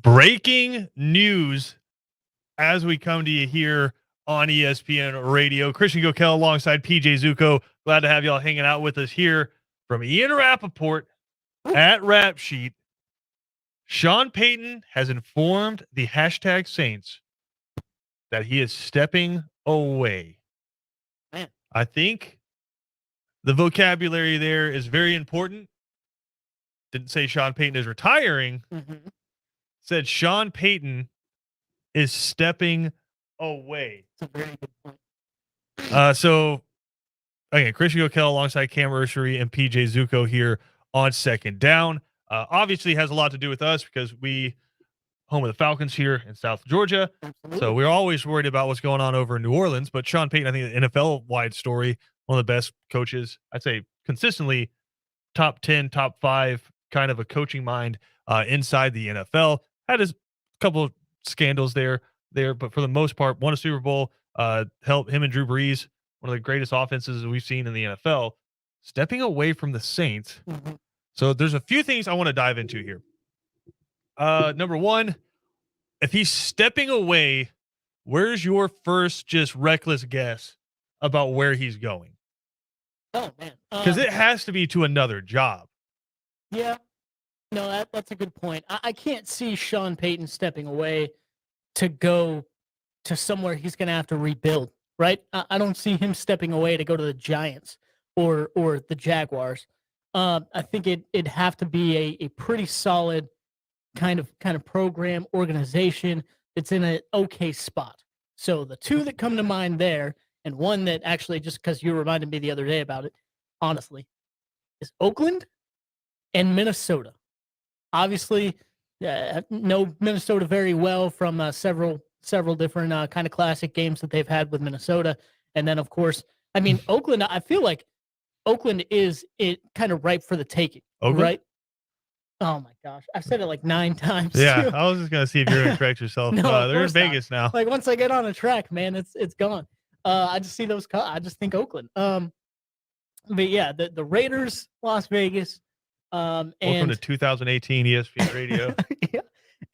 Breaking news as we come to you here on ESPN Radio. Christian Gokel alongside PJ Zuko. Glad to have y'all hanging out with us here from Ian Rappaport at Rap Sheet. Sean Payton has informed the hashtag Saints that he is stepping away. Man. I think the vocabulary there is very important. Didn't say Sean Payton is retiring. Mm-hmm. Said Sean Payton is stepping away. That's a very good point. So, again, Christian Gokel alongside Cam Ursery and PJ Zuko here on Second Down. Obviously has a lot to do with us because we home of the Falcons here in South Georgia. Absolutely. So we're always worried about what's going on over in New Orleans. But Sean Payton, I think the NFL-wide story, one of the best coaches, I'd say consistently top 10, top 5 kind of a coaching mind inside the NFL. Had his couple of scandals there, but for the most part, won a Super Bowl, helped him and Drew Brees, one of the greatest offenses we've seen in the NFL, stepping away from the Saints. Mm-hmm. So there's a few things I want to dive into here. Number one, if he's stepping away, where's your first just reckless guess about where he's going? Oh, man. Because it has to be to another job. Yeah. No, that's a good point. I can't see Sean Payton stepping away to go to somewhere he's going to have to rebuild, right? I don't see him stepping away to go to the Giants or the Jaguars. I think it'd have to be a pretty solid kind of program organization that's in an okay spot. So the two that come to mind there, and one that actually, just because you reminded me the other day about it, honestly, is Oakland and Minnesota. Obviously, know Minnesota very well from several different kind of classic games that they've had with Minnesota. And then, of course, I mean, Oakland, I feel like Oakland is kind of ripe for the taking, Oakland? right? Oh, my gosh. I've said it like 9 times. Yeah, too. I was just going to see if you're going to correct yourself. No, they're in Vegas now. Like, once I get on a track, man, it's gone. I just see those. I just think Oakland. But yeah, the Raiders, Las Vegas, Welcome and to 2018 ESPN Radio. yeah,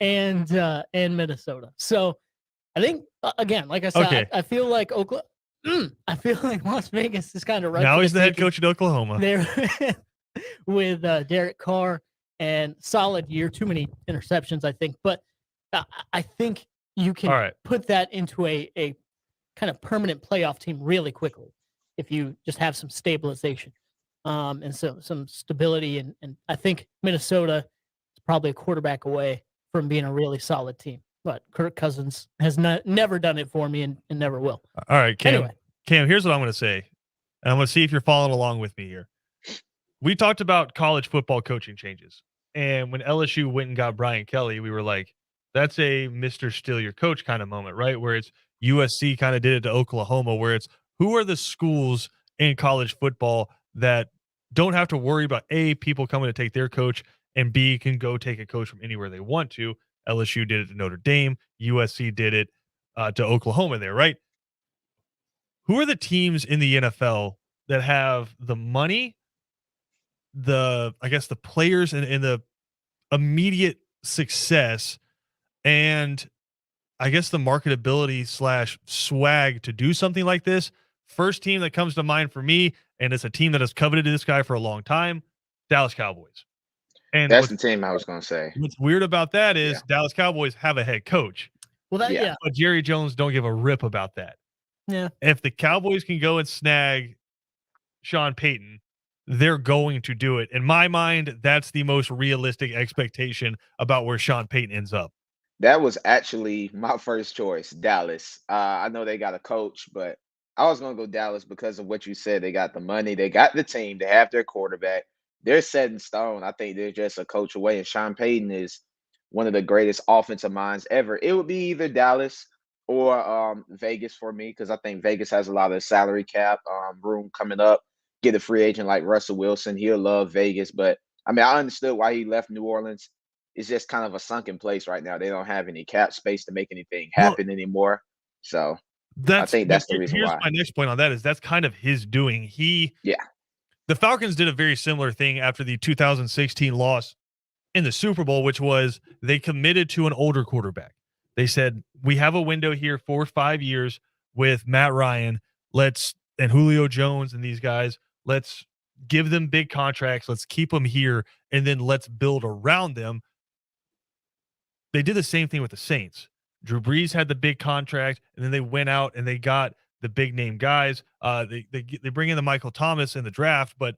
and Minnesota. So I think again, like I said, Okay. I feel like Oakland. I feel like Las Vegas is kind of right. Now he's the head coach at Oklahoma. There with Derek Carr and solid year. Too many interceptions, I think, but I think you can put that into a kind of permanent playoff team really quickly if you just have some stabilization. And so some stability, and I think Minnesota is probably a quarterback away from being a really solid team. But Kirk Cousins has never done it for me and never will. All right, Cam. Anyway. Cam, here's what I'm going to say. And I'm going to see if you're following along with me here. We talked about college football coaching changes. And when LSU went and got Brian Kelly, we were like, that's a Mr. Steal Your Coach kind of moment, right? Where it's USC kind of did it to Oklahoma, where it's who are the schools in college football that don't have to worry about A, people coming to take their coach, and B, can go take a coach from anywhere they want to. LSU did it to Notre Dame. USC did it to Oklahoma there, right? Who are the teams in the NFL that have the money, the players and the immediate success, and I guess the marketability / swag to do something like this? First team that comes to mind for me, and it's a team that has coveted this guy for a long time, Dallas Cowboys. And that's the team I was going to say. What's weird about that is Dallas Cowboys have a head coach. Well, But Jerry Jones don't give a rip about that. Yeah. If the Cowboys can go and snag Sean Payton, they're going to do it. In my mind, that's the most realistic expectation about where Sean Payton ends up. That was actually my first choice, Dallas. I know they got a coach, but I was going to go Dallas because of what you said. They got the money. They got the team. They have their quarterback. They're set in stone. I think they're just a coach away. And Sean Payton is one of the greatest offensive minds ever. It would be either Dallas or Vegas for me, because I think Vegas has a lot of salary cap room coming up. Get a free agent like Russell Wilson. He'll love Vegas. But, I mean, I understood why he left New Orleans. It's just kind of a sunken place right now. They don't have any cap space to make anything happen anymore. So I think that's the reason why. My next point on that is that's kind of his doing. The Falcons did a very similar thing after the 2016 loss in the Super Bowl, which was they committed to an older quarterback. They said, we have a window here 4 or 5 years with Matt Ryan. And Julio Jones and these guys, let's give them big contracts. Let's keep them here. And then let's build around them. They did the same thing with the Saints. Drew Brees had the big contract, and then they went out and they got the big name guys. They bring in the Michael Thomas in the draft, but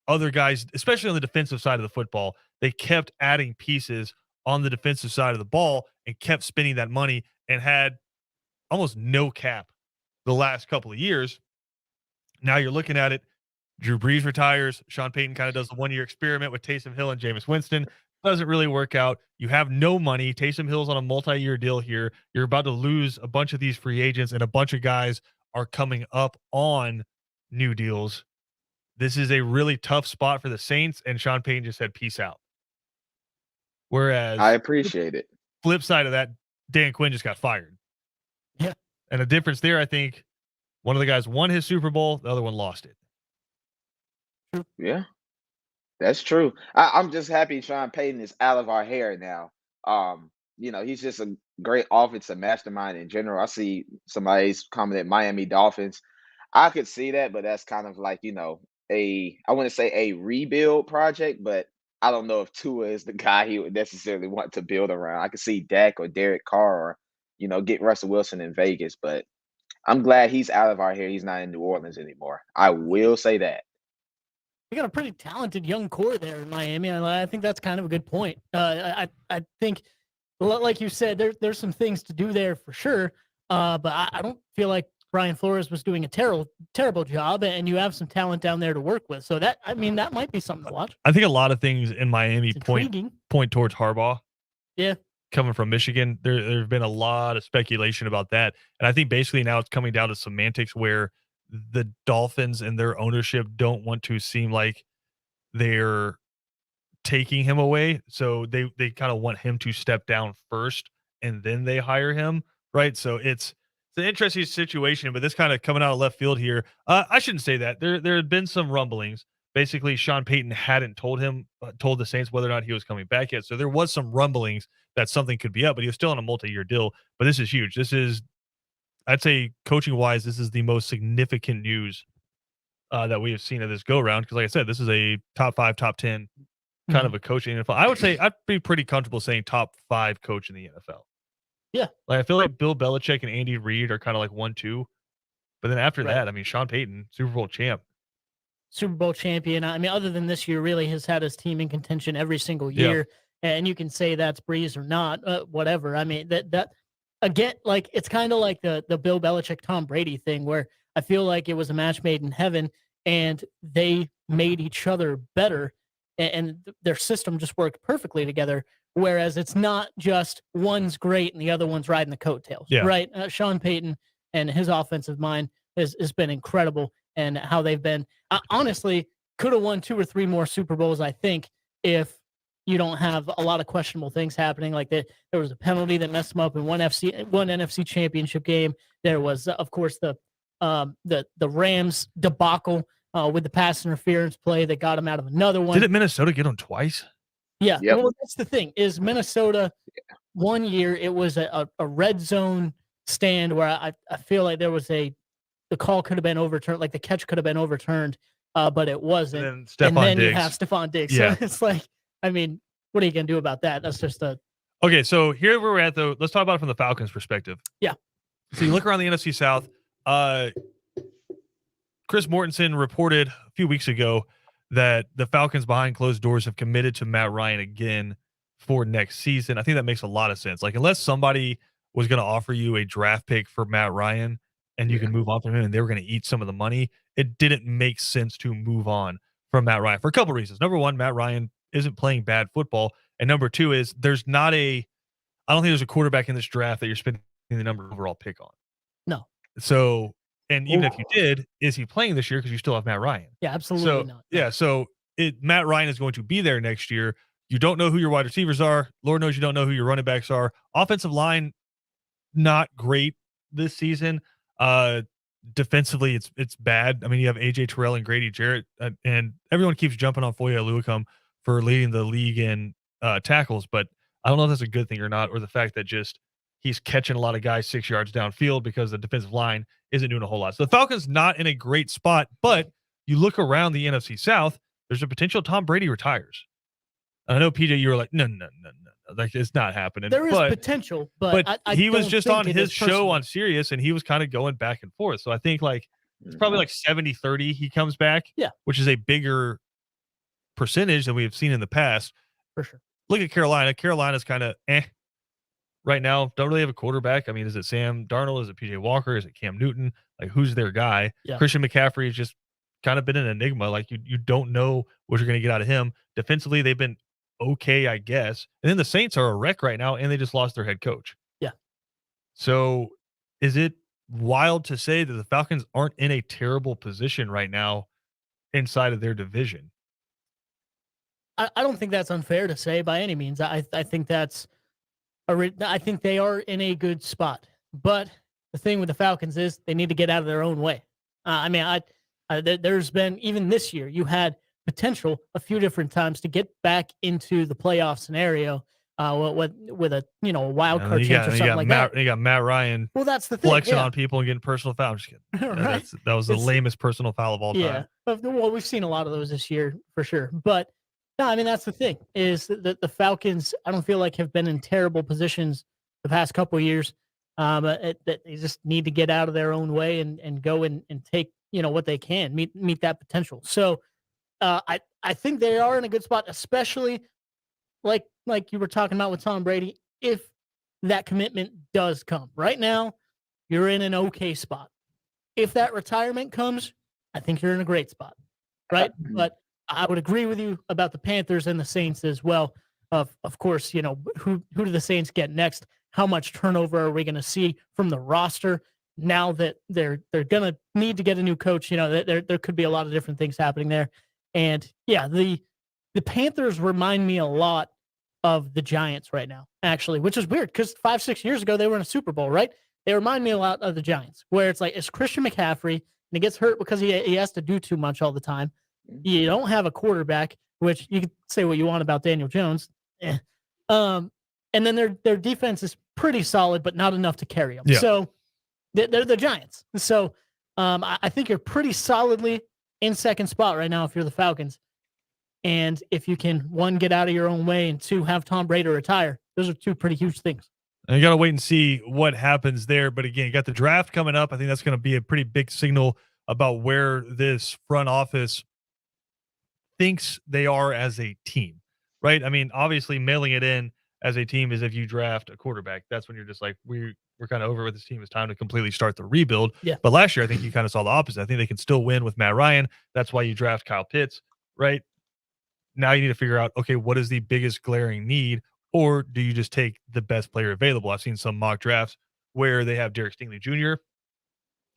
other guys, especially on the defensive side of the football, they kept adding pieces on the defensive side of the ball and kept spending that money and had almost no cap the last couple of years. Now you're looking at it. Drew Brees retires. Sean Payton kind of does the 1-year experiment with Taysom Hill and Jameis Winston. Doesn't really work out. You have no money. Taysom Hill's on a multi-year deal here. You're about to lose a bunch of these free agents, and a bunch of guys are coming up on new deals. This is a really tough spot for the Saints, and Sean Payton just said, peace out. Whereas I appreciate it. Flip side of that, Dan Quinn just got fired. Yeah. And the difference there, I think, one of the guys won his Super Bowl, the other one lost it. Yeah, that's true. I'm just happy Sean Payton is out of our hair now. He's just a great offensive mastermind in general. I see somebody's commented Miami Dolphins. I could see that, but that's kind of like, I want to say a rebuild project, but I don't know if Tua is the guy he would necessarily want to build around. I could see Dak or Derek Carr or, get Russell Wilson in Vegas, but I'm glad he's out of our hair. He's not in New Orleans anymore. I will say that. We got a pretty talented young core there in Miami. I think that's kind of a good point. I think, like you said, there's some things to do there for sure. But I don't feel like Brian Flores was doing a terrible job, and you have some talent down there to work with. So that might be something to watch. I think a lot of things in Miami point towards Harbaugh. Yeah. Coming from Michigan, there's been a lot of speculation about that. And I think basically now it's coming down to semantics where the Dolphins and their ownership don't want to seem like they're taking him away. So they kind of want him to step down first and then they hire him. Right. So it's an interesting situation, but this kind of coming out of left field here. I shouldn't say that. There had been some rumblings. Basically, Sean Payton hadn't told the Saints whether or not he was coming back yet. So there was some rumblings that something could be up, but he was still on a multi-year deal. But this is huge. This is, I'd say, coaching-wise, this is the most significant news that we have seen of this go-round. Because like I said, this is a top 5, top 10 kind of a coach in the NFL. I would say I'd be pretty comfortable saying top 5 coach in the NFL. Yeah. Like I feel like Bill Belichick and Andy Reid are kind of like 1-2. But then after that, I mean, Sean Payton, Super Bowl champ. Super Bowl champion. I mean, other than this year, really has had his team in contention every single year. Yeah. And you can say that's Breeze or not, whatever. I mean, that again, like it's kind of like the Bill Belichick, Tom Brady thing where I feel like it was a match made in heaven and they made each other better and their system just worked perfectly together. Whereas it's not just one's great and the other one's riding the coattails, right? Sean Payton and his offensive mind has been incredible, and how they've been honestly could have won 2 or 3 more Super Bowls, I think, if you don't have a lot of questionable things happening. Like there was a penalty that messed them up in one NFC championship game. There was, of course, the Rams debacle with the pass interference play that got him out of another one. Didn't Minnesota get him twice? Yeah. Yep. Well, that's the thing is Minnesota, one year it was a red zone stand where I feel like there was the call could have been overturned, like the catch could have been overturned, but it wasn't. And then you have Stephon Diggs. Yeah. So it's like, I mean, what are you going to do about that? That's just Okay, so here where we're at, though, let's talk about it from the Falcons' perspective. Yeah. So you look around the NFC South. Chris Mortensen reported a few weeks ago that the Falcons behind closed doors have committed to Matt Ryan again for next season. I think that makes a lot of sense. Like, unless somebody was going to offer you a draft pick for Matt Ryan and you can move on from him and they were going to eat some of the money, it didn't make sense to move on from Matt Ryan for a couple reasons. Number one, Matt Ryan isn't playing bad football. And number two is I don't think there's a quarterback in this draft that you're spending the number overall pick on. No. So, and even if you did, is he playing this year? Because you still have Matt Ryan. Yeah, absolutely not. Yeah, so Matt Ryan is going to be there next year. You don't know who your wide receivers are. Lord knows you don't know who your running backs are. Offensive line, not great this season. Defensively, it's bad. I mean, you have AJ Terrell and Grady Jarrett, and everyone keeps jumping on Foye Oluokun for leading the league in tackles, but I don't know if that's a good thing or not, or the fact that just he's catching a lot of guys 6 yards downfield because the defensive line isn't doing a whole lot. So the Falcons not in a great spot, but you look around the NFC South, there's a potential Tom Brady retires. I know, PJ, you were like, no, like it's not happening. There is potential, but I he was don't just think on it his is show personal. on Sirius, and he was kind of going back and forth. So I think like it's probably like 70-30 he comes back, Yeah. which is a bigger percentage than we've seen in the past. For sure. Look at Carolina. Carolina's kind of right now. Don't really have a quarterback. I mean, is it Sam Darnold? Is it PJ Walker? Is it Cam Newton? Like, who's their guy? Yeah. Christian McCaffrey has just kind of been an enigma. Like, you don't know what you're going to get out of him. Defensively, they've been okay, I guess. And then the Saints are a wreck right now, and they just lost their head coach. Yeah. So is it wild to say that the Falcons aren't in a terrible position right now inside of their division? I don't think that's unfair to say by any means. I think that's I think they are in a good spot. But the thing with the Falcons is they need to get out of their own way. I mean, there's been, even this year, you had potential a few different times to get back into the playoff scenario with a wild card chance or something like that. You got Matt Ryan. Well, that's the thing. Flexing on people and getting personal foul. I'm just kidding. Right? That was the lamest personal foul of all time. Yeah. Well, we've seen a lot of those this year for sure. But no, I mean, that's the thing is that the Falcons, I don't feel like have been in terrible positions the past couple of years. That they just need to get out of their own way and go and take, what they can, meet that potential. So I think they are in a good spot, especially like you were talking about with Tom Brady, if that commitment does come. Right now, you're in an okay spot. If that retirement comes, I think you're in a great spot, right? But I would agree with you about the Panthers and the Saints as well. Of course, who do the Saints get next? How much turnover are we going to see from the roster now that they're going to need to get a new coach? There could be a lot of different things happening there. And yeah, the Panthers remind me a lot of the Giants right now, actually, which is weird because 5-6 years ago they were in a Super Bowl, right? They remind me a lot of the Giants, where it's like it's Christian McCaffrey and he gets hurt because he has to do too much all the time. You don't have a quarterback, which you can say what you want about Daniel Jones. And then their defense is pretty solid, but not enough to carry them. Yeah. So they're the Giants. So I think you're pretty solidly in second spot right now if you're the Falcons. And if you can, one, get out of your own way, and two, have Tom Brady retire, those are two pretty huge things. And you got to wait and see what happens there. But again, you got the draft coming up. I think that's going to be a pretty big signal about where this front office thinks they are as a team, right? I mean, obviously mailing it in as a team is if you draft a quarterback. That's when you're just like, we're kind of over with this team. It's time to completely start the rebuild. Yeah. But last year, I think you kind of saw the opposite. I think they can still win with Matt Ryan. That's why you draft Kyle Pitts, right? Now you need to figure out, okay, what is the biggest glaring need? Or do you just take the best player available? I've seen some mock drafts where they have Derek Stingley Jr.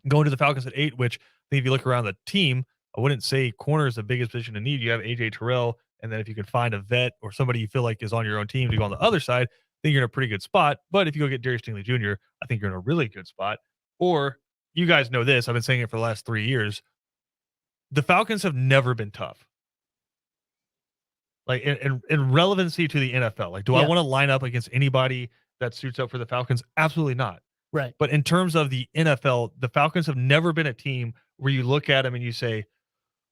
going to the Falcons at 8, which I think if you look around the team, I wouldn't say corner is the biggest position to need. You have AJ Terrell, and then if you can find a vet or somebody you feel like is on your own team to go on the other side, I think you're in a pretty good spot. But if you go get Derek Stingley Jr., I think you're in a really good spot. Or you guys know this, I've been saying it for the last 3 years. The Falcons have never been tough. Like in relevancy to the NFL. Like, do I want to line up against anybody that suits up for the Falcons? Absolutely not. Right. But in terms of the NFL, the Falcons have never been a team where you look at them and you say,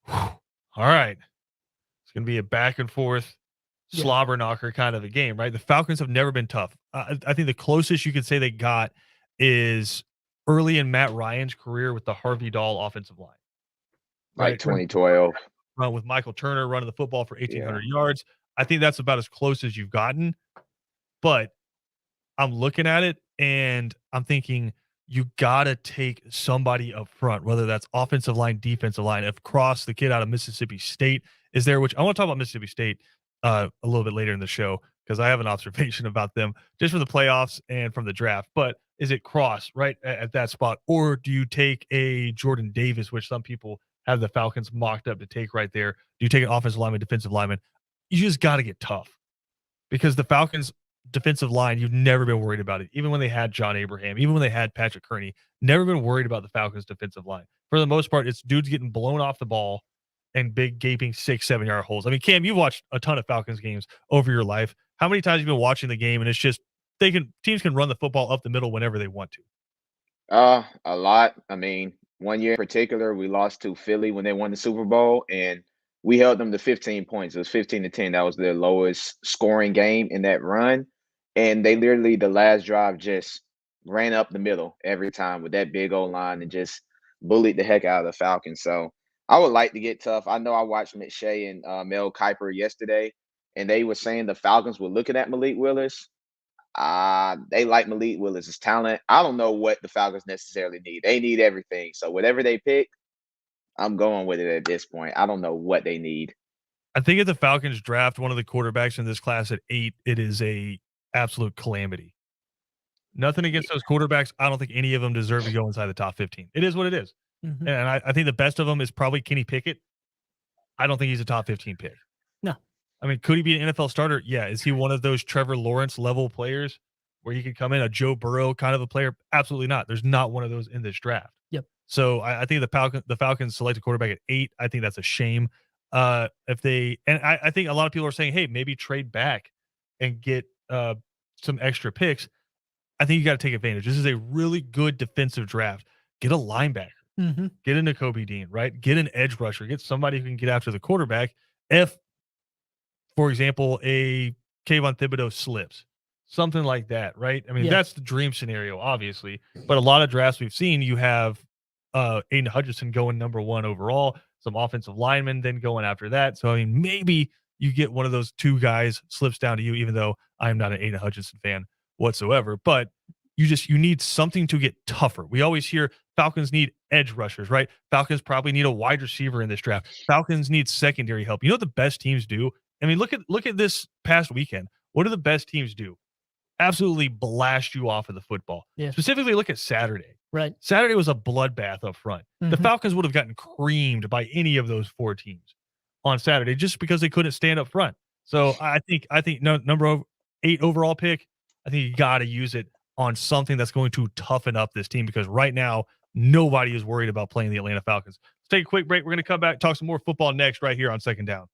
all right, it's going to be a back and forth slobber knocker kind of a game, right? The Falcons have never been tough. I think the closest you could say they got is early in Matt Ryan's career with the Harvey Dahl offensive line. Like 2012. Run with Michael Turner running the football for 1,800 yards. I think that's about as close as you've gotten. But I'm looking at it and I'm thinking you got to take somebody up front, whether that's offensive line, defensive line. If Cross, the kid out of Mississippi State, is there, which I want to talk about Mississippi State a little bit later in the show because I have an observation about them just from the playoffs and from the draft. But is it Cross right at that spot? Or do you take a Jordan Davis, which some people have the Falcons mocked up to take right there? Do you take an offensive lineman, defensive lineman? You just got to get tough because the Falcons defensive line, you've never been worried about it. Even when they had John Abraham, even when they had Patrick Kearney, never been worried about the Falcons defensive line. For the most part, it's dudes getting blown off the ball and big gaping 6-7 yard holes. I mean, Cam, you've watched a ton of Falcons games over your life. How many times have you been watching the game and it's just teams can run the football up the middle whenever they want to. A lot. I mean, one year in particular, we lost to Philly when they won the Super Bowl, and we held them to 15 points. It was 15-10. That was their lowest scoring game in that run. And they literally, the last drive, just ran up the middle every time with that big old line and just bullied the heck out of the Falcons. So I would like to get tough. I know I watched McShay and Mel Kiper yesterday, and they were saying the Falcons were looking at Malik Willis. They like Malik Willis's talent. I don't know what the Falcons necessarily need. They need everything. So whatever they pick, I'm going with it at this point. I don't know what they need. I think if the Falcons draft one of the quarterbacks in this class at 8, it is a absolute calamity. Nothing against those quarterbacks. I don't think any of them deserve to go inside the top 15. It is what it is. Mhm. And I think the best of them is probably Kenny Pickett. I don't think he's a top 15 pick. No. I mean, could he be an NFL starter? Yeah. Is he one of those Trevor Lawrence level players where he could come in, a Joe Burrow kind of a player? Absolutely not. There's not one of those in this draft. Yep. So I think the Falcons select a quarterback at 8. I think that's a shame. I think a lot of people are saying, hey, maybe trade back and get some extra picks. I think you got to take advantage. This is a really good defensive draft. Get a linebacker. Mm-hmm. Get a Nakobe Dean, right? Get an edge rusher. Get somebody who can get after the quarterback. If, for example, a Kayvon Thibodeau slips, something like that, right? I mean, that's the dream scenario, obviously. But a lot of drafts we've seen, you have Aiden Hutchinson going number 1 overall, some offensive linemen then going after that. So, I mean, maybe you get one of those 2 guys slips down to you, even though I'm not an Aiden Hutchinson fan whatsoever. But you need something to get tougher. We always hear Falcons need edge rushers, right? Falcons probably need a wide receiver in this draft. Falcons need secondary help. You know what the best teams do? I mean, look at this past weekend. What do the best teams do? Absolutely blast you off of the football. Yeah. Specifically, look at Saturday. Right. Saturday was a bloodbath up front. Mm-hmm. The Falcons would have gotten creamed by any of those 4 teams on Saturday just because they couldn't stand up front. So I think number 8 overall pick, I think you got to use it on something that's going to toughen up this team, because right now nobody is worried about playing the Atlanta Falcons. Let's take a quick break. We're going to come back, talk some more football next right here on Second Down.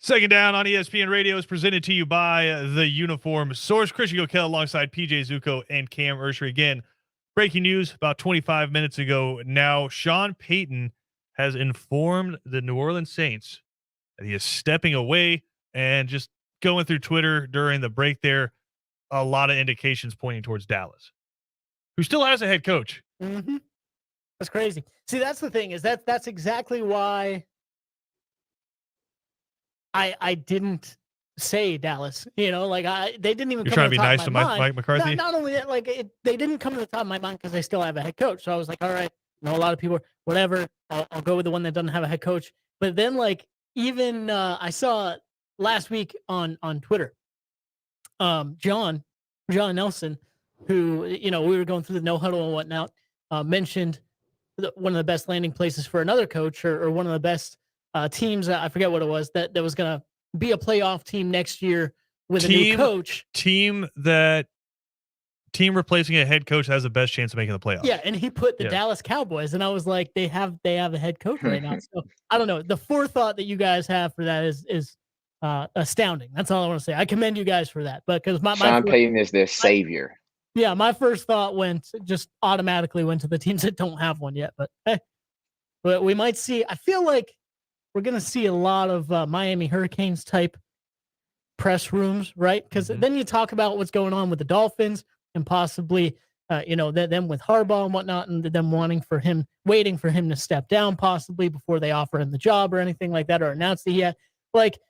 Second Down on ESPN Radio is presented to you by the Uniform Source. Christian Gokel alongside PJ Zuko and Cam Ursher. Again, breaking news about 25 minutes ago. Now, Sean Payton has informed the New Orleans Saints that he is stepping away, and just going through Twitter during the break there, a lot of indications pointing towards Dallas, who still has a head coach. Mm-hmm. That's crazy. See, that's the thing, is that's exactly why I didn't say Dallas. They didn't even. You're come trying to be the top nice of to my Mike mind. McCarthy. Not only that, they didn't come to the top of my mind because they still have a head coach. So I was like, all right, a lot of people, whatever. I'll go with the one that doesn't have a head coach. But then, even I saw last week on Twitter, John Nelson, who we were going through the no huddle and whatnot, mentioned one of the best landing places for another coach, or one of the best teams. I forget what it was that was going to be a playoff team next year with a new coach. Team replacing a head coach has the best chance of making the playoffs. Yeah, and he put the Dallas Cowboys, and I was like, they have a head coach right now. So I don't know. The forethought that you guys have for that is astounding. That's all I want to say. I commend you guys for that. But because Sean Payton is their savior. My first thought automatically went to the teams that don't have one yet. But we might see. I feel like we're going to see a lot of Miami Hurricanes type press rooms, right? Because then you talk about what's going on with the Dolphins and possibly, them with Harbaugh and whatnot, and them waiting for him to step down possibly before they offer him the job or anything like that, or announce it yet.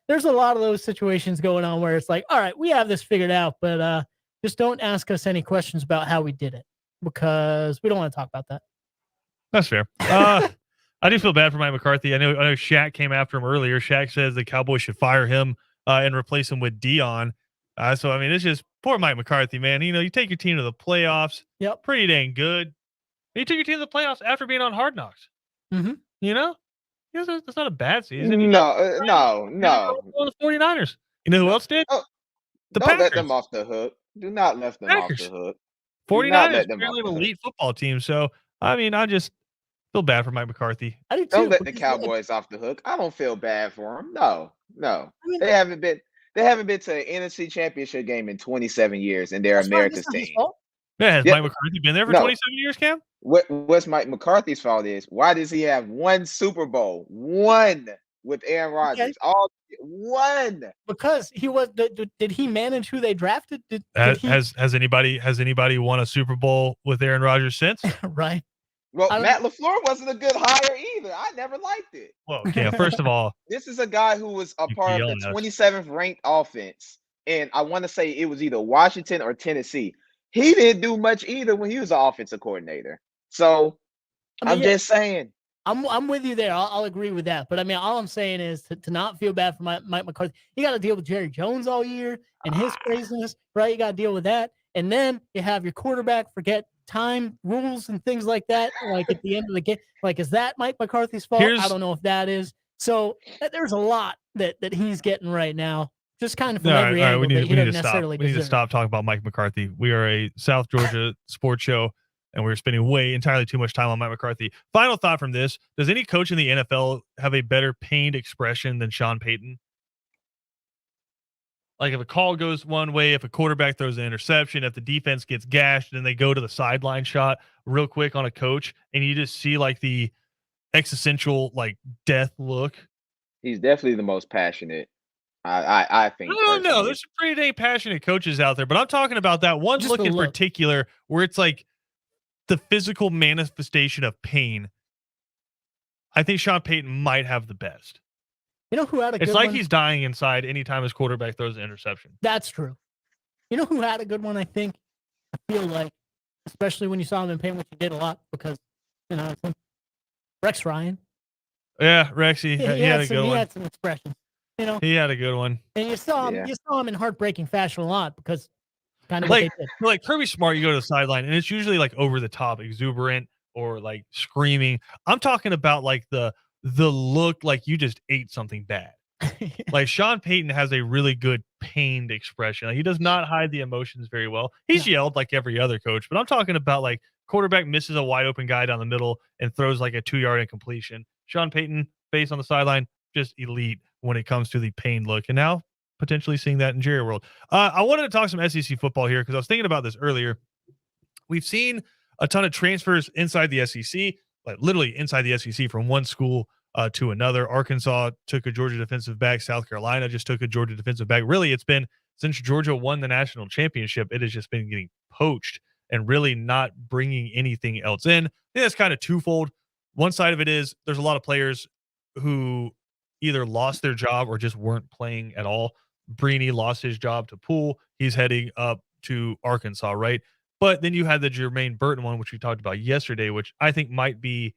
There's a lot of those situations going on where it's like, all right, we have this figured out, but just don't ask us any questions about how we did it, because we don't want to talk about that. That's fair. I do feel bad for Mike McCarthy. I know Shaq came after him earlier. Shaq says the Cowboys should fire him and replace him with Dion. So, I mean, it's just poor Mike McCarthy, man. You take your team to the playoffs. Yep. Pretty dang good. You took your team to the playoffs after being on Hard Knocks. Mm-hmm. That's not a bad season. No. The 49ers. You know who else did? The don't Packers. let them off the hook. Do not let them off the hook. 49ers are really an elite football team. So, I mean, I just feel bad for Mike McCarthy. I do too. Don't let the Cowboys off the hook. I don't feel bad for them. No. I mean, they haven't been to an NFC Championship game in 27 years, and they're America's team. Yeah, has Mike McCarthy been there for 27 years, Cam? What's Mike McCarthy's fault is, why does he have one Super Bowl? One with Aaron Rodgers. One. Because he was. Did he manage who they drafted? Has anybody won a Super Bowl with Aaron Rodgers since? Right. Well, Matt LaFleur wasn't a good hire either. I never liked it. Well, okay. First of all, this is a guy who was a part of the 27th ranked offense, and I want to say it was either Washington or Tennessee. He didn't do much either when he was an offensive coordinator. So I'm just saying. I'm with you there. I'll agree with that. But I mean, all I'm saying is to not feel bad for Mike McCarthy. You got to deal with Jerry Jones all year and his craziness, right? You got to deal with that, and then you have your quarterback forget time rules and things like that. At the end of the game, is that Mike McCarthy's fault? I don't know if that is. So there's a lot that he's getting right now. Just kind of from every angle. We need to stop talking about Mike McCarthy. We are a South Georgia sports show, and we're spending entirely too much time on Mike McCarthy. Final thought from this: does any coach in the NFL have a better pained expression than Sean Payton? If a call goes one way, if a quarterback throws an interception, if the defense gets gashed, and they go to the sideline shot real quick on a coach, and you just see the existential death look. He's definitely the most passionate. I think. I don't know. There's some pretty dang passionate coaches out there, but I'm talking about that one look in particular where it's the physical manifestation of pain. I think Sean Payton might have the best. You know who had a good one? It's like he's dying inside anytime his quarterback throws an interception. That's true. You know who had a good one, I think? I feel like, especially when you saw him in pain, which he did a lot because, Rex Ryan. Yeah, Rexy. He had a good one. He had some expressions. He had a good one. And you saw him in heartbreaking fashion a lot because kind of like Kirby Smart, you go to the sideline, and it's usually over the top, exuberant, or screaming. I'm talking about the look like you just ate something bad. Sean Payton has a really good pained expression. He does not hide the emotions very well. He's yelled like every other coach, but I'm talking about quarterback misses a wide open guy down the middle and throws a 2-yard incompletion. Sean Payton, face on the sideline, just elite when it comes to the pain look. And now potentially seeing that in Jerry World. I wanted to talk some SEC football here because I was thinking about this earlier. We've seen a ton of transfers inside the SEC, like literally inside the SEC from one school to another. Arkansas took a Georgia defensive back. South Carolina just took a Georgia defensive back. Really, it's been since Georgia won the national championship, it has just been getting poached and really not bringing anything else in. I think that's kind of twofold. One side of it is there's a lot of players who either lost their job or just weren't playing at all. Breeny lost his job to Poole. He's heading up to Arkansas, right? But then you had the Jermaine Burton one, which we talked about yesterday, which I think might be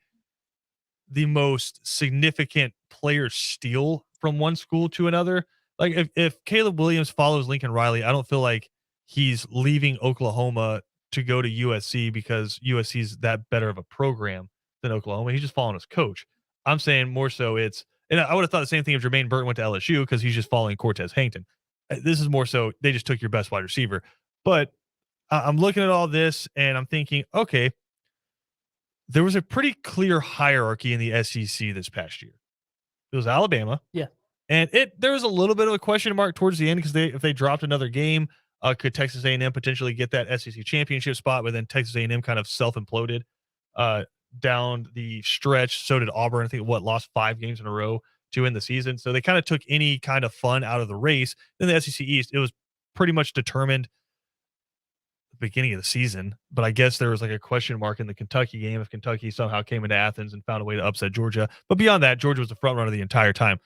the most significant player steal from one school to another. Like if Caleb Williams follows Lincoln Riley, I don't feel like he's leaving Oklahoma to go to USC because USC is that better of a program than Oklahoma. He's just following his coach. I'm saying more so it's, and I would have thought the same thing if Jermaine Burton went to LSU because he's just following Cortez Hankton. This is more so they just took your best wide receiver. But I'm looking at all this and I'm thinking, okay, there was a pretty clear hierarchy in the SEC this past year. It was Alabama. Yeah. And there was a little bit of a question mark towards the end because if they dropped another game, could Texas A&M potentially get that SEC championship spot? But then Texas A&M kind of self-imploded down the stretch. So did Auburn. I think lost 5 games in a row to end the season. So they kind of took any kind of fun out of the race. Then the SEC East, it was pretty much determined beginning of the season, but I guess there was like a question mark in the Kentucky game if Kentucky somehow came into Athens and found a way to upset Georgia. But beyond that, Georgia was the front runner the entire time.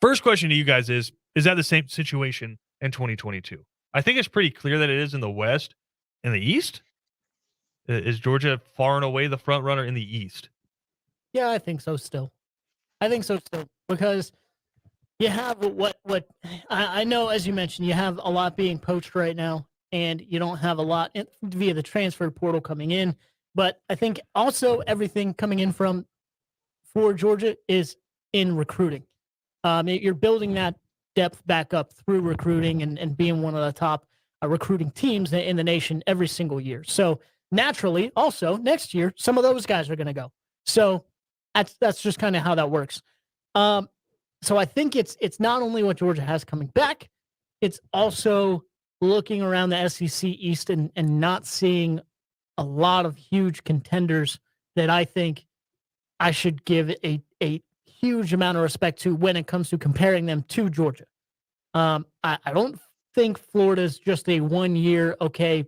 First question to you guys is that the same situation in 2022? I think it's pretty clear that it is in the West. In the East? Is Georgia far and away the front runner in the East? Yeah, I think so still. Because you have what I know, as you mentioned, you have a lot being poached right now. And you don't have a lot via the transfer portal coming in. But I think also everything coming in for Georgia is in recruiting. You're building that depth back up through recruiting and being one of the top recruiting teams in the nation every single year. So naturally, also next year, some of those guys are going to go. So that's just kind of how that works. So I think it's not only what Georgia has coming back, it's also looking around the SEC East and not seeing a lot of huge contenders that I think I should give a huge amount of respect to when it comes to comparing them to Georgia. I don't think Florida's just a 1 year, okay,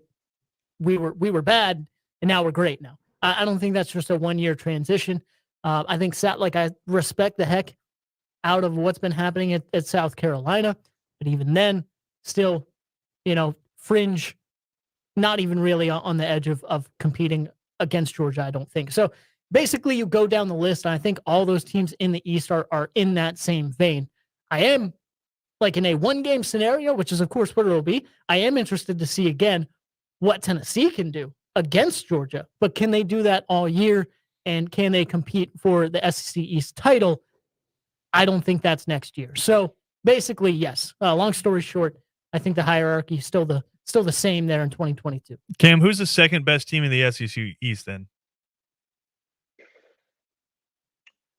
we were bad and now we're great now. I don't think that's just a 1 year transition. I think I respect the heck out of what's been happening at South Carolina, but even then, still, fringe, not even really on the edge of competing against Georgia, I don't think. So basically you go down the list, and I think all those teams in the East are in that same vein. I am, like in a 1-game scenario, which is of course what it'll be, I am interested to see again what Tennessee can do against Georgia. But can they do that all year? And can they compete for the SEC East title? I don't think that's next year. So basically, yes. Long story short, I think the hierarchy is still the same there in 2022. Cam, who's the second best team in the SEC East then?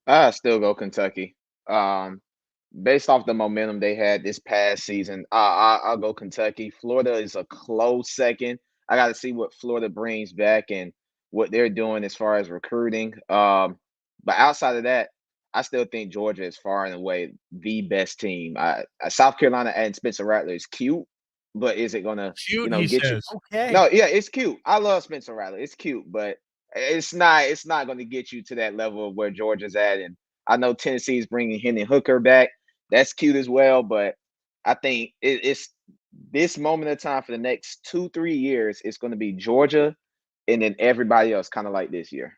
I still go Kentucky. Based off the momentum they had this past season, I'll go Kentucky. Florida is a close second. I got to see what Florida brings back and what they're doing as far as recruiting. But outside of that, I still think Georgia is far and away the best team. South Carolina and Spencer Rattler is cute, but is it gonna get you? Okay. No, yeah, it's cute. I love Spencer Rattler. It's cute, but it's not going to get you to that level of where Georgia's at. And I know Tennessee is bringing Hendon Hooker back. That's cute as well, but I think it's this moment of time for the next 2-3 years. It's going to be Georgia, and then everybody else, kind of like this year.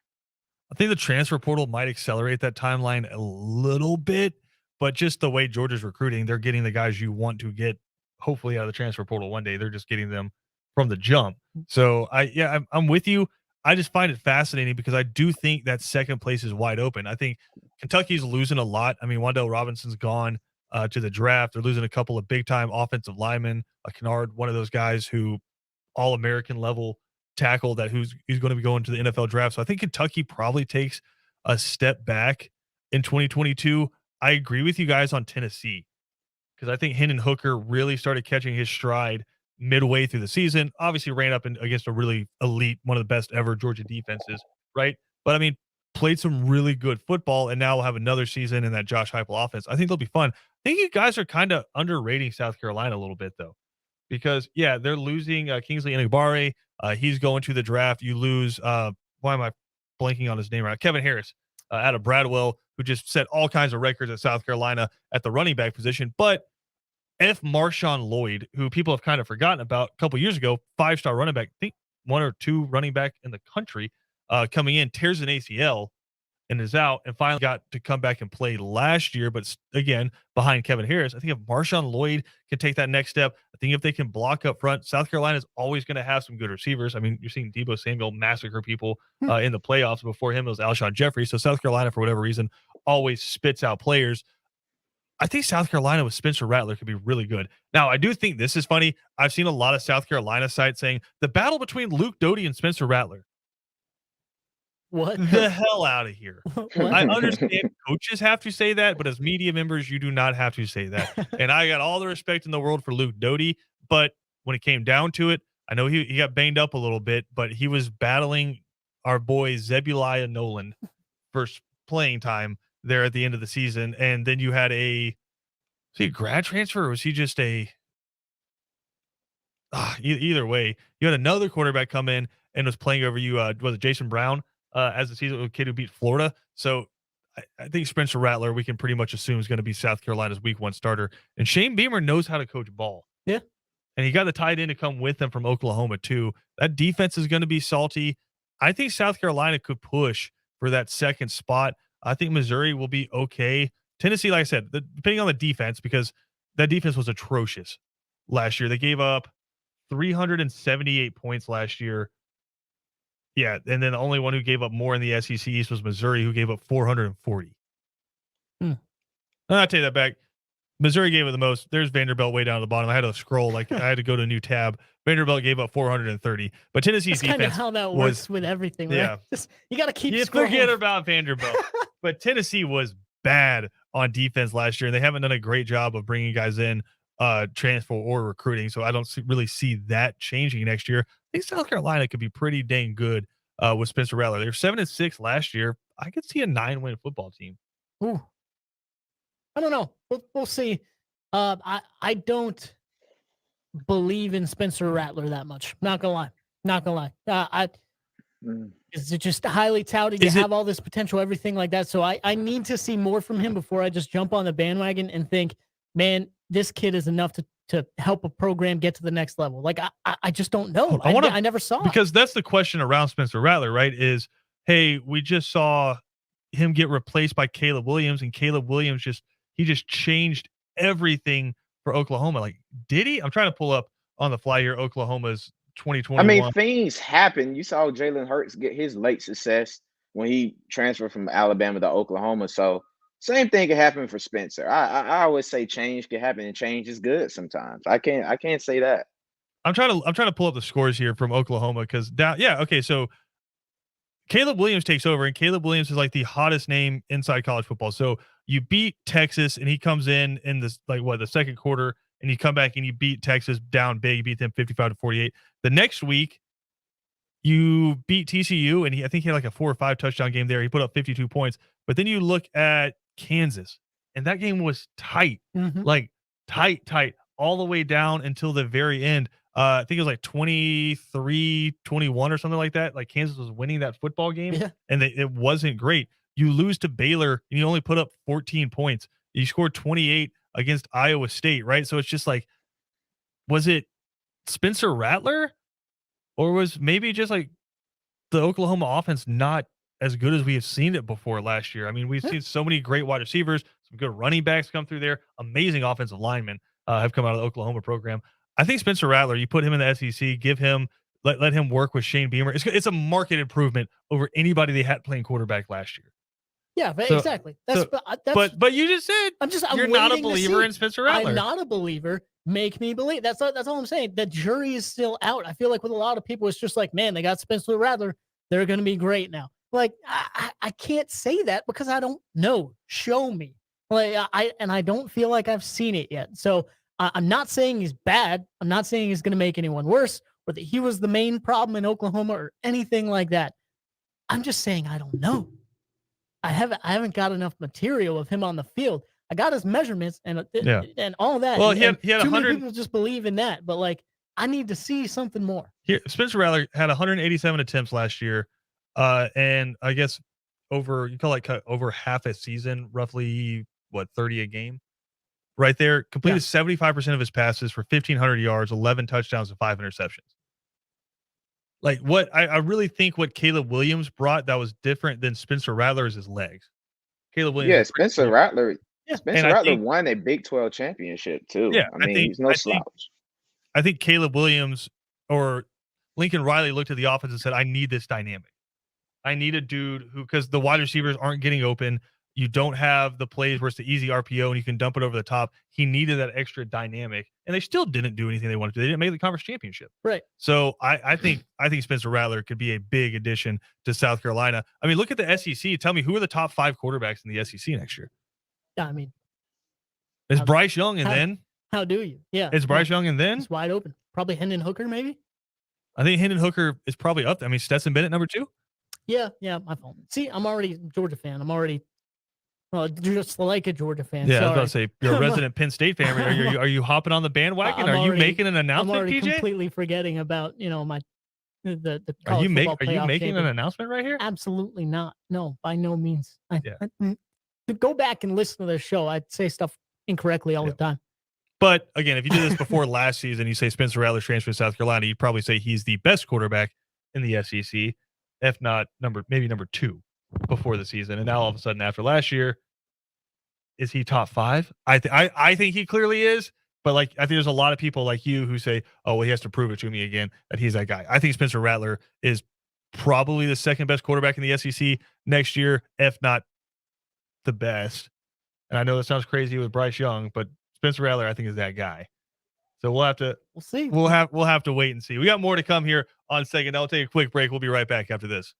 I think the transfer portal might accelerate that timeline a little bit, but just the way Georgia's recruiting, they're getting the guys you want to get, hopefully out of the transfer portal one day. They're just getting them from the jump. So I'm with you. I just find it fascinating because I do think that second place is wide open. I think Kentucky's losing a lot. I mean, Wan'Dale Robinson's gone to the draft. They're losing a couple of big time offensive linemen. Kennard, one of those guys who all-American level tackle that who's going to be going to the NFL draft. So I think Kentucky probably takes a step back in 2022. I agree with you guys on Tennessee because I think Hendon Hooker really started catching his stride midway through the season. Obviously, ran up against a really elite, one of the best ever Georgia defenses, right? But I mean, played some really good football, and now we'll have another season in that Josh Heupel offense. I think they'll be fun. I think you guys are kind of underrating South Carolina a little bit, though, because yeah, they're losing Kingsley Enagbare. He's going to the draft. You lose. Why am I blanking on his name right? Kevin Harris out of Bradwell, who just set all kinds of records at South Carolina at the running back position. But F. Marshawn Lloyd, who people have kind of forgotten about a couple years ago, 5-star running back, I think 1 or 2 running back in the country, coming in, tears an ACL and is out, and finally got to come back and play last year, but again, behind Kevin Harris. I think if Marshawn Lloyd can take that next step, I think if they can block up front, South Carolina is always going to have some good receivers. I mean, you're seeing Deebo Samuel massacre people in the playoffs. Before him, it was Alshon Jeffrey. So South Carolina, for whatever reason, always spits out players. I think South Carolina with Spencer Rattler could be really good. Now, I do think this is funny. I've seen a lot of South Carolina sites saying the battle between Luke Dodie and Spencer Rattler. What the hell out of here? What? I understand coaches have to say that, but as media members, you do not have to say that. And I got all the respect in the world for Luke Dodie, but when it came down to it, I know he got banged up a little bit, but he was battling our boy Zebulon Nolan for playing time there at the end of the season. And then you had was he a grad transfer or was he just either way, you had another quarterback come in and was playing over you. Was it Jason Brown as the season kid who beat Florida? So I think Spencer Rattler, we can pretty much assume is going to be South Carolina's week 1 starter. And Shane Beamer knows how to coach ball. Yeah. And he got the tight end to come with him from Oklahoma too. That defense is going to be salty. I think South Carolina could push for that second spot. I think Missouri will be okay. Tennessee, like I said, depending on the defense, because that defense was atrocious last year. They gave up 378 points last year. Yeah, and then the only one who gave up more in the SEC East was Missouri, who gave up 440. I'll take that back. Missouri gave it the most. There's Vanderbilt way down at the bottom. I had to scroll. I had to go to a new tab. Vanderbilt gave up 430. But Tennessee's That's kind of defense how that works with everything, right? Yeah. You got to keep You scrolling. forget about Vanderbilt. But Tennessee was bad on defense last year, and they haven't done a great job of bringing guys in transfer or recruiting. So I don't really see that changing next year. I think South Carolina could be pretty dang good with Spencer Rattler. They were 7-6 last year. I could see a 9-win football team. Ooh. I don't know. We'll see. I don't believe in Spencer Rattler that much. Not gonna lie. Is it just highly touted? You have all this potential, everything like that. So I need to see more from him before I just jump on the bandwagon and think, man, this kid is enough to help a program get to the next level. Like I just don't know. I never saw it. Because that's the question around Spencer Rattler, right? Is, hey, we just saw him get replaced by Caleb Williams, and Caleb Williams just changed everything for Oklahoma. Like, did he? I'm trying to pull up on the fly here Oklahoma's 2021. I mean, things happen. You saw Jalen Hurts get his late success when he transferred from Alabama to Oklahoma. So same thing can happen for Spencer. I always say change can happen, and change is good sometimes. I can't say that. I'm trying to pull up the scores here from Oklahoma because so Caleb Williams takes over, and Caleb Williams is like the hottest name inside college football. So you beat Texas, and he comes in this the second quarter, and you come back and you beat Texas down big. You beat them 55-48. The next week, you beat TCU, and I think he had like a 4 or 5 touchdown game there. He put up 52 points. But then you look at Kansas, and that game was tight, like tight, all the way down until the very end. I think it was like 23-21 or something like that. Like Kansas was winning that football game, and it wasn't great. You lose to Baylor, and you only put up 14 points. You scored 28 against Iowa State, right? So it's just like, was it Spencer Rattler, or was maybe just like the Oklahoma offense not as good as we have seen it before last year? I mean, we've seen so many great wide receivers, some good running backs come through there, amazing offensive linemen have come out of the Oklahoma program. I think Spencer Rattler, you put him in the SEC, give him let him work with Shane Beamer. It's a market improvement over anybody they had playing quarterback last year. Yeah, exactly. But you just said you're not a believer in Spencer Rattler. I'm not a believer. Make me believe. That's all I'm saying. The jury is still out. I feel like with a lot of people, it's just like, man, they got Spencer Rattler. They're going to be great now. Like, I can't say that because I don't know. Show me. Like I don't feel like I've seen it yet. So I'm not saying he's bad. I'm not saying he's going to make anyone worse, or that he was the main problem in Oklahoma or anything like that. I'm just saying I don't know. I haven't got enough material of him on the field. I got his measurements Yeah. and all that. Well, and, he had and too many 100. people just believe in that, but like I need to see something more. Here, Spencer Rattler had 187 attempts last year, and I guess over half a season, roughly 30 a game, right there. Completed 75% of his passes for 1,500 yards, 11 touchdowns, and 5 interceptions. Like what I really think what Caleb Williams brought that was different than Spencer Rattler is his legs. Caleb Williams Yeah, is pretty Spencer long, Rattler. Yeah. and Spencer Rattler won a Big 12 championship too. yeah, I mean, he's no slouch. I think Caleb Williams or Lincoln Riley looked at the offense and said, "I need this dynamic. I need a dude who, because the wide receivers aren't getting open. You don't have the plays where it's the easy RPO and you can dump it over the top. He needed that extra dynamic, and they still didn't do anything they wanted to. They didn't make the conference championship. Right. So I think Spencer Rattler could be a big addition to South Carolina. I mean, look at the SEC. Tell me who are the top 5 quarterbacks in the SEC next year? Yeah, I mean, Is Bryce Young, and then how do you? Yeah. it's Bryce Young, and then It's wide open. Probably Hendon Hooker, maybe. I think Hendon Hooker is probably up there. I mean, Stetson Bennett, number 2. Yeah, my phone. See, I'm already a Georgia fan. I'm already just like a Georgia fan. Yeah, Sorry. I was about to say you're a resident Penn State fan. Are you hopping on the bandwagon? Are you making an I'm announcement, already PJ? completely forgetting about my the Are college you football playoff making an champion. announcement right here? Absolutely not. No, by no means. Yeah. To go back and listen to the show, I'd say stuff incorrectly all the time. But again, if you did this before last season, you say Spencer Rattler transferred to South Carolina, you'd probably say he's the best quarterback in the SEC, if not number 2 before the season. And now all of a sudden, after last year, is he top 5? I think he clearly is. But like, I think there's a lot of people like you who say, "Oh, well, he has to prove it to me again that he's that guy." I think Spencer Rattler is probably the second best quarterback in the SEC next year, if not the best. And I know that sounds crazy with Bryce Young, but Spencer Rattler, I think, is that guy. So we'll see. We'll have to wait and see. We got more to come here on Second. I'll take a quick break. We'll be right back after this.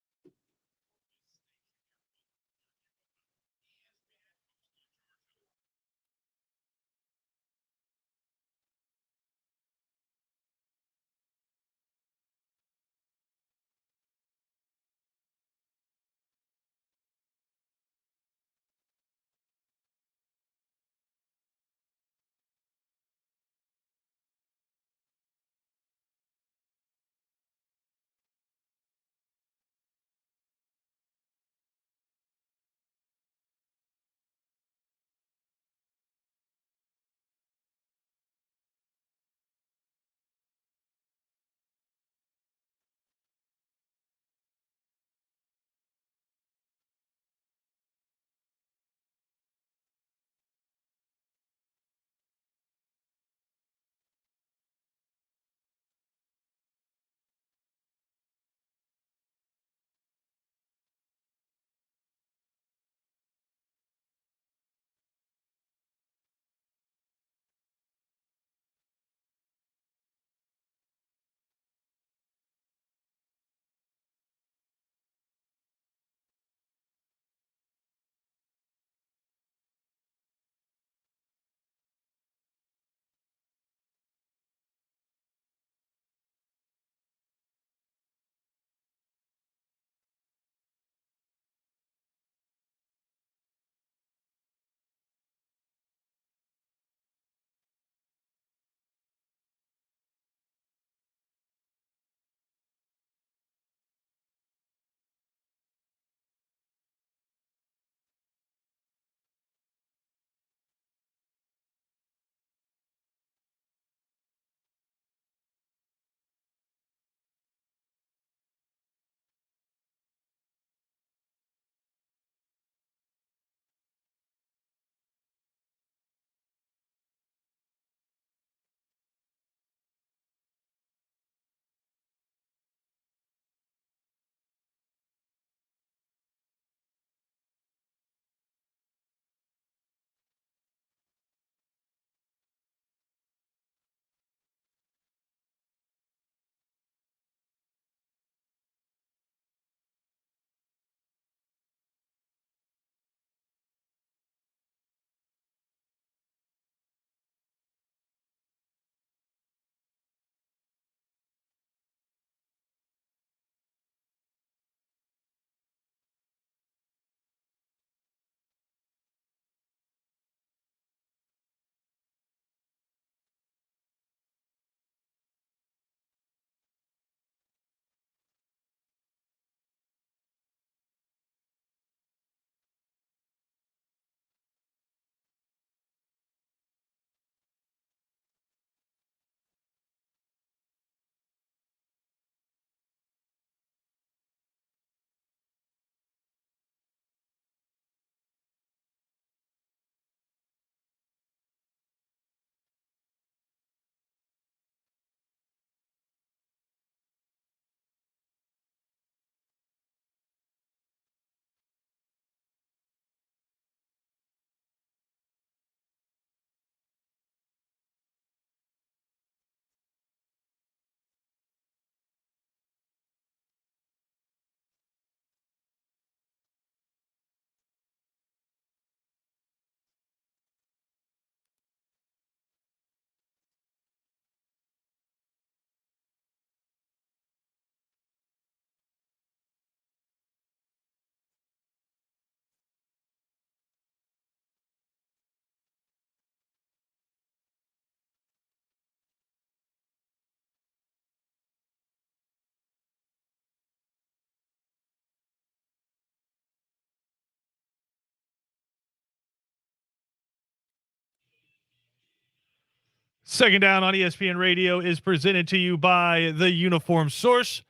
Second Down on ESPN Radio is presented to you by the Uniform Source.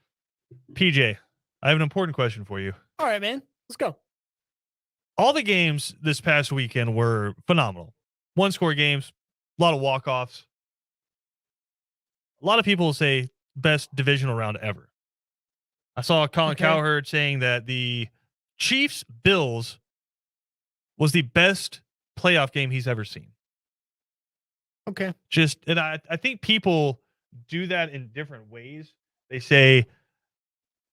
PJ, I have an important question for you. All right, man. Let's go. All the games this past weekend were phenomenal. One-score games, a lot of walk-offs. A lot of people say best divisional round ever. I saw Colin Cowherd saying that the Chiefs-Bills was the best playoff game he's ever seen. Okay. And I think people do that in different ways. They say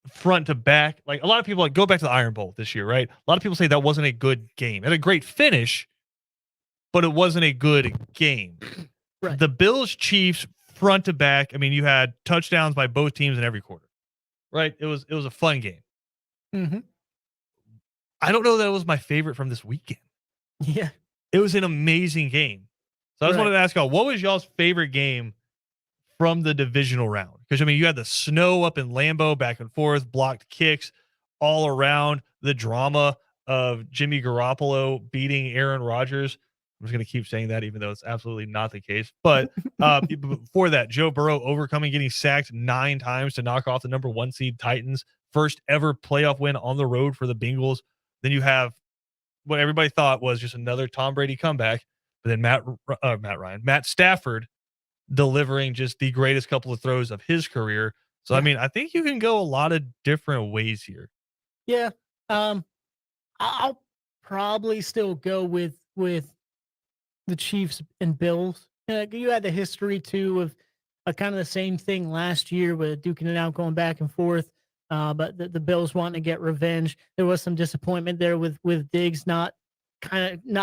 front to back. Like a lot of people go back to the Iron Bowl this year, right? A lot of people say that wasn't a good game. It had a great finish, but it wasn't a good game. Right. The Bills Chiefs front to back. I mean, you had touchdowns by both teams in every quarter, right? It was a fun game. Mm-hmm. I don't know that it was my favorite from this weekend. Yeah. It was an amazing game. So I just wanted to ask y'all, what was y'all's favorite game from the divisional round? Because, I mean, you had the snow up in Lambeau, back and forth, blocked kicks all around, the drama of Jimmy Garoppolo beating Aaron Rodgers. I'm just going to keep saying that, even though it's absolutely not the case. But before that, Joe Burrow getting sacked 9 times to knock off the number 1 seed Titans. First ever playoff win on the road for the Bengals. Then you have what everybody thought was just another Tom Brady comeback. But then Matt Stafford delivering just the greatest couple of throws of his career. So, I mean, I think you can go a lot of different ways here. Yeah. I'll probably still go with the Chiefs and Bills. You had the history, too, of kind of the same thing last year with duking it out, going back and forth. But the Bills wanting to get revenge. There was some disappointment there with Diggs not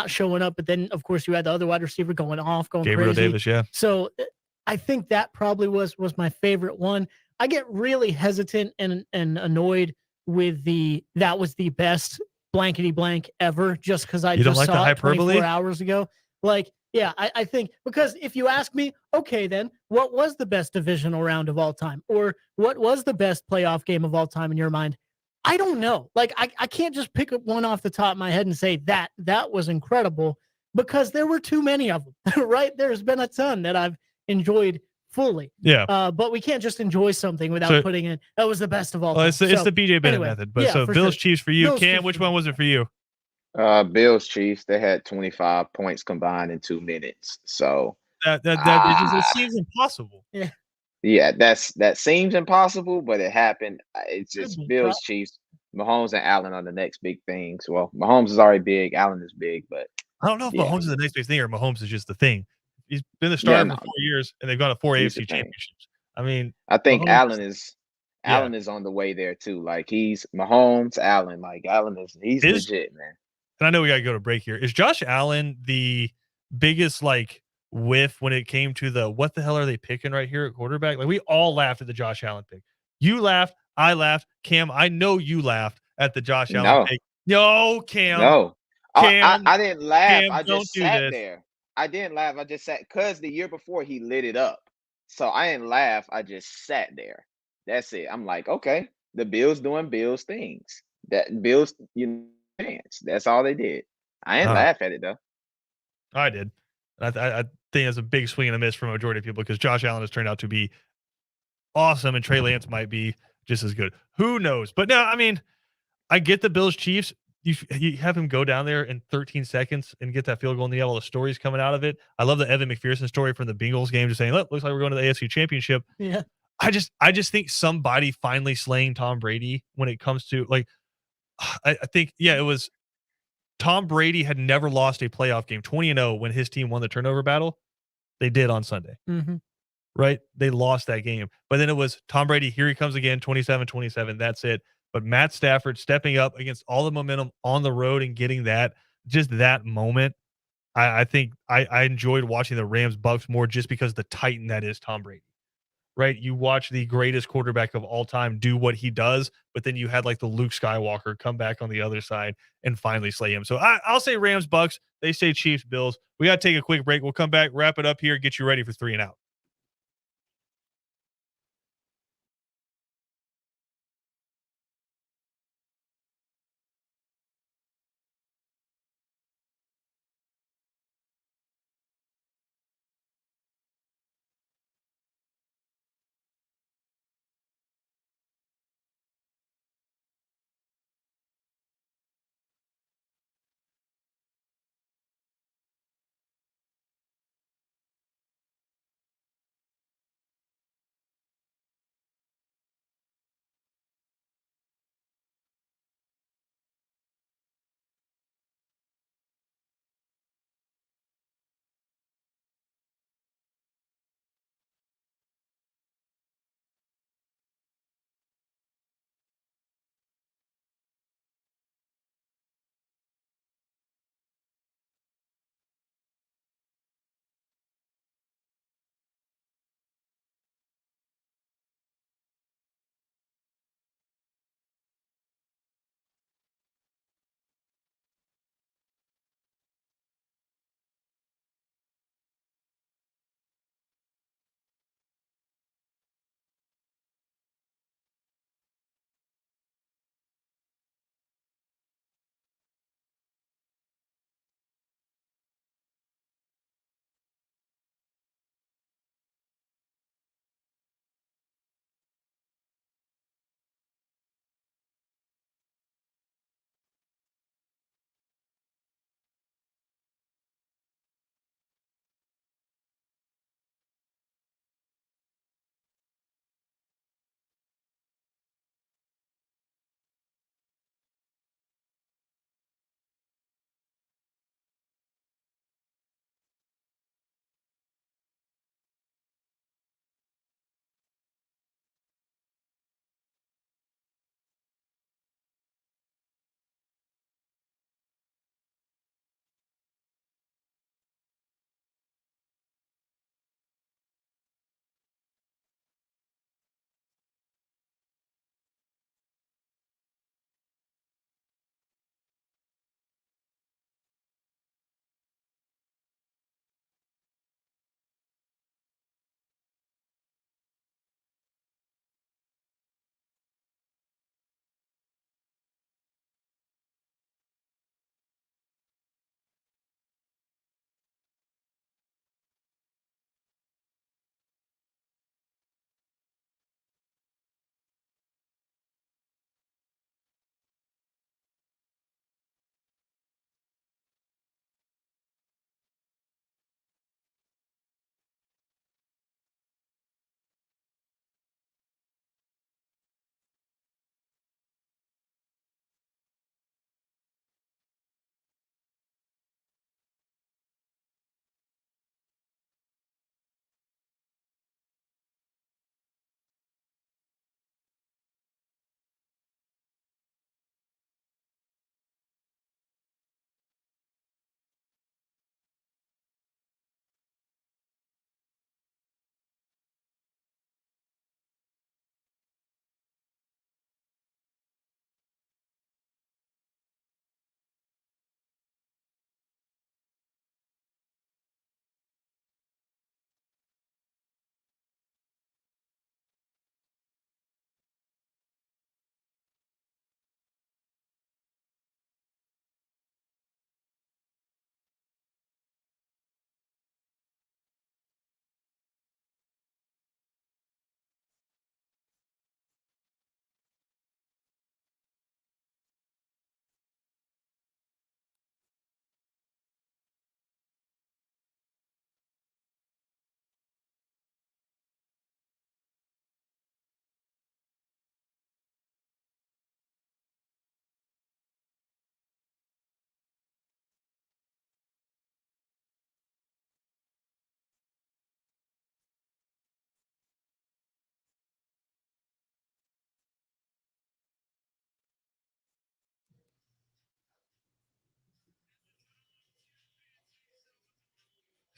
showing up. But then, of course, you had the other wide receiver going Gabriel crazy. Davis, yeah. So I think that probably was my favorite one. I get really hesitant and annoyed with that was the best blankety blank ever just because I just saw it 24 hours ago. Like, yeah, I think because if you ask me, okay, then what was the best divisional round of all time? Or what was the best playoff game of all time in your mind? I don't know. Like, I can't just pick up one off the top of my head and say that was incredible because there were too many of them, right? There's been a ton that I've enjoyed fully. Yeah. But we can't just enjoy something without putting in, that was the best of all time. It's the BJ Bennett method. But so Bills Chiefs for you. Bills, Cam, which one was it for you? Bills Chiefs. They had 25 points combined in 2 minutes. So it seems impossible. Yeah. Yeah, that seems impossible, but it happened. It's just Bills Chiefs. Mahomes and Allen are the next big things. Well, Mahomes is already big. Allen is big, but I don't know if Mahomes is the next big thing or Mahomes is just the thing. He's been the starter for 4 years, and they've gone to 4 AFC championships. I mean, I think Allen is on the way there too. Like he's Mahomes, Allen. Like Allen he's legit, man. And I know we got to go to break here. Is Josh Allen the biggest whiff when it came to the what the hell are they picking right here at quarterback? Like we all laughed at the Josh Allen pick. You laughed, I laughed. Cam, I know you laughed at the Josh Allen pick. No, Cam. No. Cam, I didn't laugh. Cam, I just sat there. I didn't laugh. I just sat because the year before he lit it up. So I didn't laugh. I just sat there. That's it. I'm like, okay, the Bills doing Bills things. That Bills, fans. That's all they did. I didn't laugh at it though. I did. I think that's a big swing and a miss for a majority of people because Josh Allen has turned out to be awesome and Trey Lance might be just as good. Who knows? But no, I mean, I get the Bills Chiefs. You have him go down there in 13 seconds and get that field goal, and you have all the stories coming out of it. I love the Evan McPherson story from the Bengals game, just saying, "Look, looks like we're going to the AFC Championship." Yeah, I just think somebody finally slaying Tom Brady when it comes to I think it was Tom Brady had never lost a playoff game 20-0 when his team won the turnover battle. They did on Sunday, right? They lost that game, but then it was Tom Brady. Here he comes again, 27-27. That's it. But Matt Stafford stepping up against all the momentum on the road and getting that moment. I think I enjoyed watching the Rams Bucks more just because the Titan that is Tom Brady, right? You watch the greatest quarterback of all time do what he does, but then you had the Luke Skywalker come back on the other side and finally slay him. So I'll say Rams Bucks. They say Chiefs Bills. We got to take a quick break. We'll come back, wrap it up here, get you ready for 3 and Out.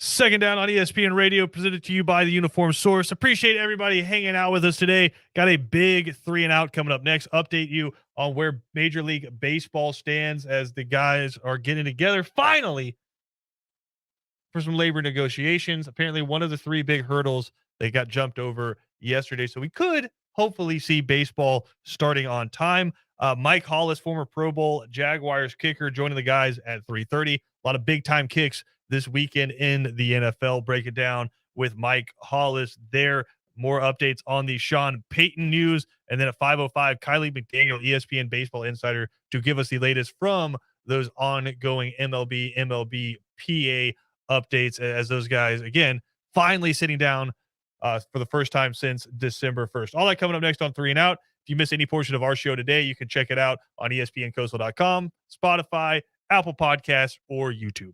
Second Down on ESPN Radio, presented to you by the Uniform Source. Appreciate everybody hanging out with us today. Got a big 3 and Out coming up next. Update you on where Major League Baseball stands as the guys are getting together finally for some labor negotiations. Apparently, one of the 3 big hurdles they got jumped over yesterday. So we could hopefully see baseball starting on time. Mike Hollis, former Pro Bowl Jaguars kicker, joining the guys at 3:30. A lot of big time kicks this weekend in the NFL. Break it down with Mike Hollis there. More updates on the Sean Payton news. And then at 5:05, Kylie McDaniel, ESPN Baseball Insider, to give us the latest from those ongoing MLB, MLB PA updates as those guys, again, finally sitting down for the first time since December 1st. All that coming up next on 3 and Out. If you miss any portion of our show today, you can check it out on ESPNCoastal.com, Spotify, Apple Podcasts, or YouTube.